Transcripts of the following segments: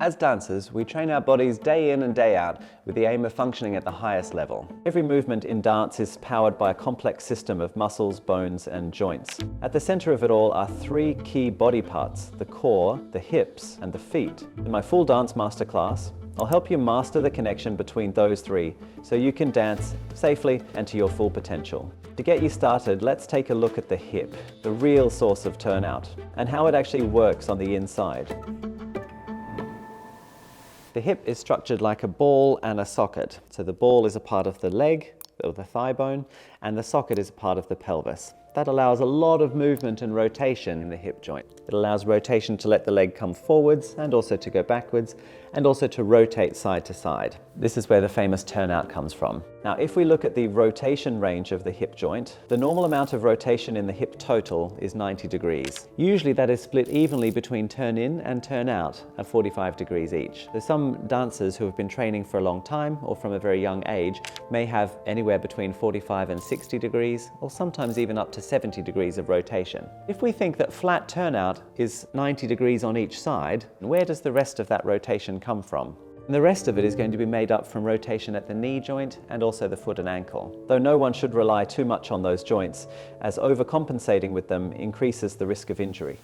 As dancers, we train our bodies day in and day out with the aim of functioning at the highest level. Every movement in dance is powered by a complex system of muscles, bones, and joints. At the center of it all are three key body parts: the core, the hips, and the feet. In my full dance masterclass, I'll help you master the connection between those three so you can dance safely and to your full potential. To get you started, let's take a look at the hip, the real source of turnout, and how it actually works on the inside. The hip is structured like a ball and a socket. So the ball is a part of the leg, or the thigh bone, and the socket is a part of the pelvis. That allows a lot of movement and rotation in the hip joint. It allows rotation to let the leg come forwards and also to go backwards and also to rotate side to side. This is where the famous turnout comes from. Now, if we look at the rotation range of the hip joint, the normal amount of rotation in the hip total is 90 degrees. Usually that is split evenly between turn in and turn out at 45 degrees each. There's some dancers who have been training for a long time or from a very young age may have anywhere between 45 and 60 degrees, or sometimes even up to 70 degrees of rotation. If we think that flat turnout is 90 degrees on each side, where does the rest of that rotation come from? And the rest of it is going to be made up from rotation at the knee joint and also the foot and ankle. Though no one should rely too much on those joints, as overcompensating with them increases the risk of injury.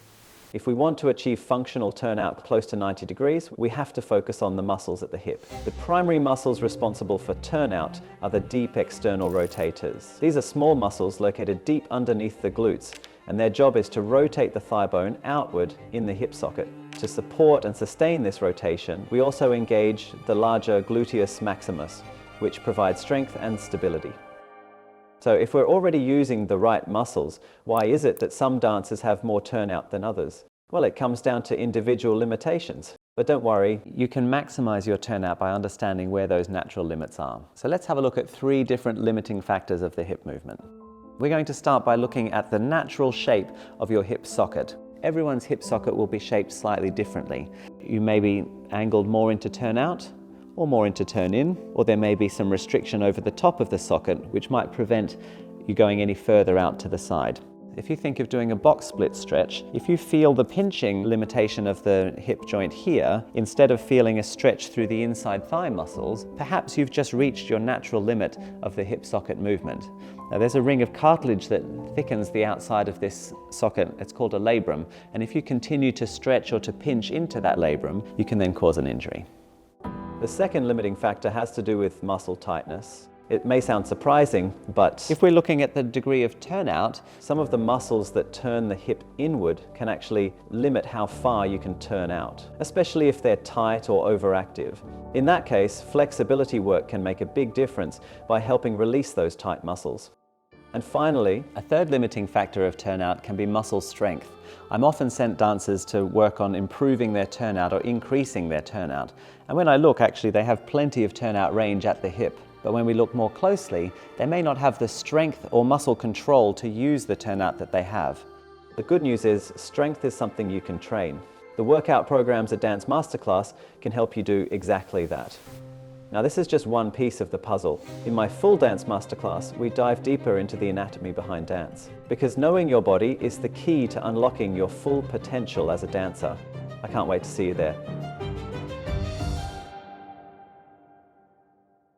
If we want to achieve functional turnout close to 90 degrees, we have to focus on the muscles at the hip. The primary muscles responsible for turnout are the deep external rotators. These are small muscles located deep underneath the glutes, and their job is to rotate the thigh bone outward in the hip socket. To support and sustain this rotation, we also engage the larger gluteus maximus, which provides strength and stability. So if we're already using the right muscles, why is it that some dancers have more turnout than others? Well, it comes down to individual limitations. But don't worry, you can maximize your turnout by understanding where those natural limits are. So let's have a look at three different limiting factors of the hip movement. We're going to start by looking at the natural shape of your hip socket. Everyone's hip socket will be shaped slightly differently. You may be angled more into turnout or more into turn in, or there may be some restriction over the top of the socket which might prevent you going any further out to the side. If you think of doing a box split stretch, if you feel the pinching limitation of the hip joint here, instead of feeling a stretch through the inside thigh muscles, perhaps you've just reached your natural limit of the hip socket movement. Now, there's a ring of cartilage that thickens the outside of this socket. It's called a labrum, and if you continue to stretch or to pinch into that labrum, you can then cause an injury. The second limiting factor has to do with muscle tightness. It may sound surprising, but if we're looking at the degree of turnout, some of the muscles that turn the hip inward can actually limit how far you can turn out, especially if they're tight or overactive. In that case, flexibility work can make a big difference by helping release those tight muscles. And finally, a third limiting factor of turnout can be muscle strength. I'm often sent dancers to work on improving their turnout or increasing their turnout. And when I look, actually, they have plenty of turnout range at the hip. But when we look more closely, they may not have the strength or muscle control to use the turnout that they have. The good news is, strength is something you can train. The workout programs at Dance Masterclass can help you do exactly that. Now, this is just one piece of the puzzle. In my full Dance Masterclass, we dive deeper into the anatomy behind dance. Because knowing your body is the key to unlocking your full potential as a dancer. I can't wait to see you there.